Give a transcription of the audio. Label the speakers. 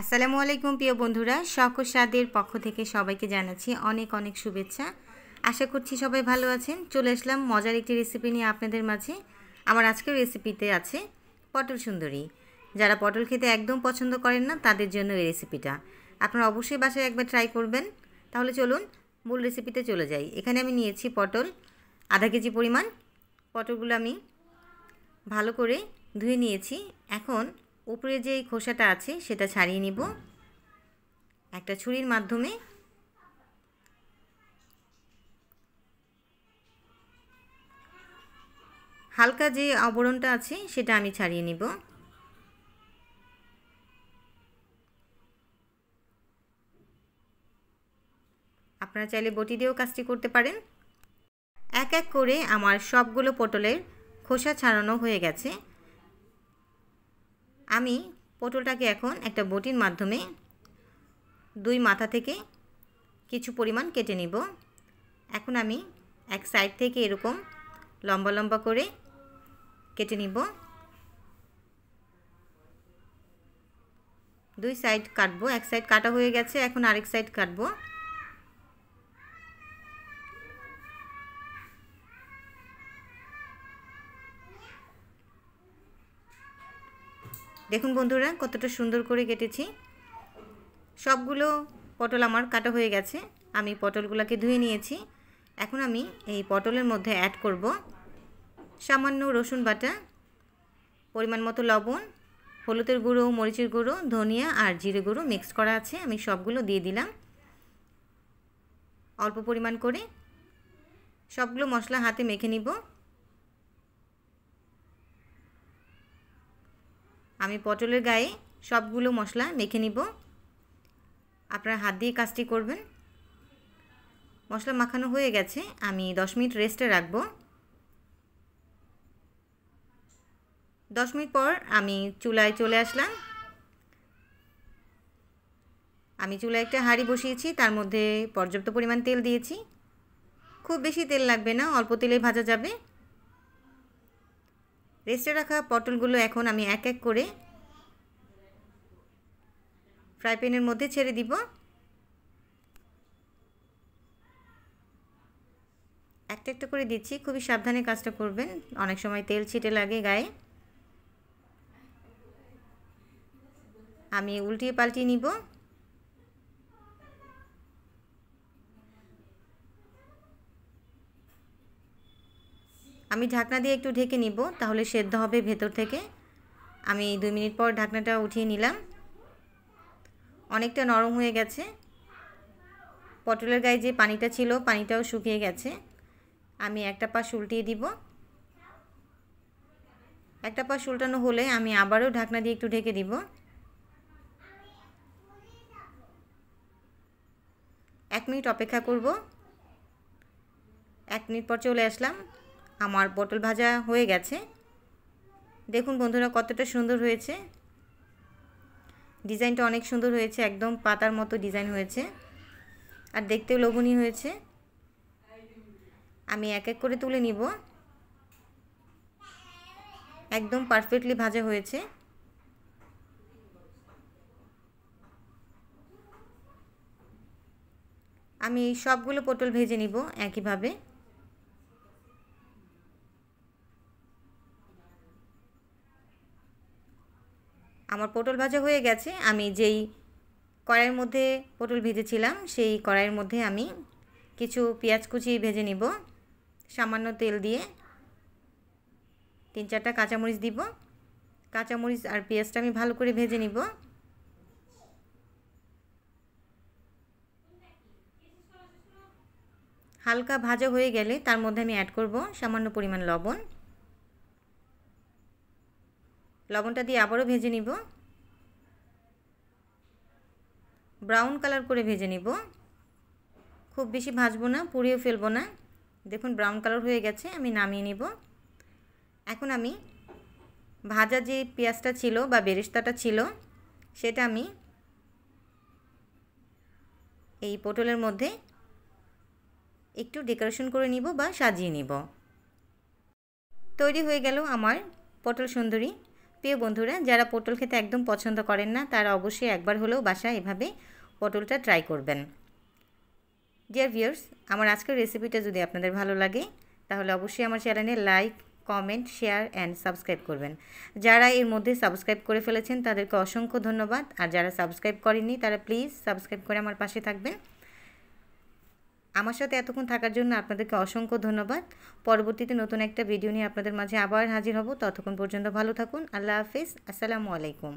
Speaker 1: আসসালামু আলাইকুম প্রিয় বন্ধুরা, শখ ও স্বাদের পক্ষ থেকে সবাইকে জানাচ্ছি অনেক অনেক শুভেচ্ছা। আশা করছি সবাই ভালো আছেন। চলে আসলাম মজার একটি রেসিপি নিয়ে আপনাদের মাঝে। আমার আজকের রেসিপিতে আছে পটল সুন্দরী। যারা পটল খেতে একদম পছন্দ করেন না তাদের জন্য এই রেসিপিটা। আপনারা অবশ্যই বাসায় একবার ট্রাই করবেন। তাহলে চলুন মূল রেসিপিতে চলে যাই। এখানে আমি নিয়েছি পটল আধা কেজি পরিমাণ। পটলগুলো আমি ভালো করে ধুয়ে নিয়েছি। এখন উপরে যে খোসাটা আছে সেটা ছাড়িয়ে নিব একটা ছুরির মাধ্যমে। হালকা যে আবরণটা আছে সেটা আমি ছাড়িয়ে নিব। আপনারা চাইলে বটি দিয়েও কাজটি করতে পারেন। এক এক করে আমার সবগুলো পটলের খোসা ছাড়ানো হয়ে গেছে। আমি পটলটাকে এখন একটা বটির মাধ্যমে দুই মাথা থেকে কিছু পরিমাণ কেটে নিব। এখন আমি এক সাইড থেকে এরকম লম্বা লম্বা করে কেটে নিব। দুই সাইড কাটবো। এক সাইড কাটা হয়ে গেছে, এখন আরেক সাইড কাটবো। দেখুন বন্ধুরা কতটা সুন্দর করে কেটেছি। সবগুলো পটল আমার কাটা হয়ে গেছে। আমি পটলগুলোকে ধুয়ে নিয়েছি। এখন আমি এই পটলের মধ্যে অ্যাড করব সামান্য রসুন বাটা, পরিমাণ মতো লবণ, হলুদের গুঁড়ো, মরিচের গুঁড়ো, ধনিয়া আর জিরে গুঁড়ো মিক্স করা আছে। আমি সবগুলো দিয়ে দিলাম অল্প পরিমাণ করে। সবগুলো মশলা হাতে মেখে নিব। আমি পটলের গায়ে সবগুলো মশলা মেখে নিব। আপনারা হাত দিয়ে কাজটি করবেন। মশলা মাখানো হয়ে গেছে, আমি 10 মিনিট রেস্টে রাখব। 10 মিনিট পর আমি চুলায় চলে আসলাম। আমি চুলায় একটা হাঁড়ি বসিয়েছি, তার মধ্যে পর্যাপ্ত পরিমাণ তেল দিয়েছি। খুব বেশি তেল লাগবে না, অল্প তেলে ভাজা যাবে। রেস্টে রাখা পটলগুলো এখন আমি এক এক করে ফ্রাই প্যানের মধ্যে ছেড়ে দিব। একটা একটা করে দিচ্ছি, খুবই সাবধানে কাজটা করবেন, অনেক সময় তেল ছিটে লাগে গায়ে। আমি উল্টিয়ে পাল্টিয়ে নিব। আমি ঢাকনা দিয়ে একটু ঢেকে নিব, তাহলে সেদ্ধ হবে ভেতর থেকে। আমি 2 মিনিট পর ঢাকনাটা উঠিয়ে নিলাম। অনেকটা নরম হয়ে গেছে। পটলের গায়ে যে পানিটা ছিল পানিটাও শুকিয়ে গেছে। আমি একটা পাশ উল্টিয়ে দিব। একটা পাশ উল্টানো হলে আমি আবারও ঢাকনা দিয়ে একটু ঢেকে দিব। 1 মিনিট অপেক্ষা করব। 1 মিনিট পর চলে আসলাম। আমার পটল ভাজা হয়ে গেছে। দেখুন বন্ধুরা কতটা সুন্দর হয়েছে। ডিজাইনটা অনেক সুন্দর হয়েছে, একদম পাতার মতো ডিজাইন হয়েছে আর দেখতেও লোভনীয় হয়েছে। আমি এক এক করে তুলে নিব। একদম পারফেক্টলি ভাজা হয়েছে। আমি সবগুলো পটল ভেজে নিব একইভাবে। আমার পটল ভাজা হয়ে গেছে। আমি যেই কড়াইয়ের মধ্যে পটল ভেজেছিলাম সেই কড়াইয়ের মধ্যে আমি কিছু পেঁয়াজ কুচি ভেজে নিব সামান্য তেল দিয়ে। 3-4টা কাঁচামরিচ দিব। কাঁচামরিচ আর পেঁয়াজটা আমি ভালো করে ভেজে নিব। হালকা ভাজা হয়ে গেলে তার মধ্যে আমি অ্যাড করব সামান্য পরিমাণ লবণ। লবণটা দিয়ে আবারও ভেজে নিব। ব্রাউন কালার করে ভেজে নিব। খুব বেশি ভাজবো না, পুড়িয়ে ফেলবো না। দেখুন ব্রাউন কালার হয়ে গেছে, আমি নামিয়ে নিব। এখন আমি ভাজা যে পেঁয়াজটা ছিল বা বেরেস্তাটা ছিল সেটা আমি এই পটলের মধ্যে একটু ডেকোরেশন করে নিব বা সাজিয়ে নিব। তৈরি হয়ে গেল আমার পটল সুন্দরী। প্রিয় বন্ধুরা, যারা পটল খেতে একদম পছন্দ করেন না তারা অবশ্যই একবার হলেও বাসায় এভাবে পটলটা ট্রাই করবেন। ডিয়ার ভিউয়ার্স, আমার আজকের রেসিপিটা যদি আপনাদের ভালো লাগে তাহলে অবশ্যই আমার চ্যানেলে like, comment, share and subscribe করবেন। যারা এর মধ্যে সাবস্ক্রাইব করে ফেলেছেন তাদেরকে অসংখ্য ধন্যবাদ, আর যারা সাবস্ক্রাইব করেননি তারা প্লিজ সাবস্ক্রাইব করে আমার পাশে থাকবেন। আমার সাথে এতক্ষণ থাকার জন্য আপনাদেরকে অসংখ্য ধন্যবাদ। পরবর্তীতে নতুন একটা ভিডিও নিয়ে আপনাদের মাঝে আবার হাজির হব। ততক্ষণ পর্যন্ত ভালো থাকুন। আল্লাহ হাফিজ। আসসালামু আলাইকুম।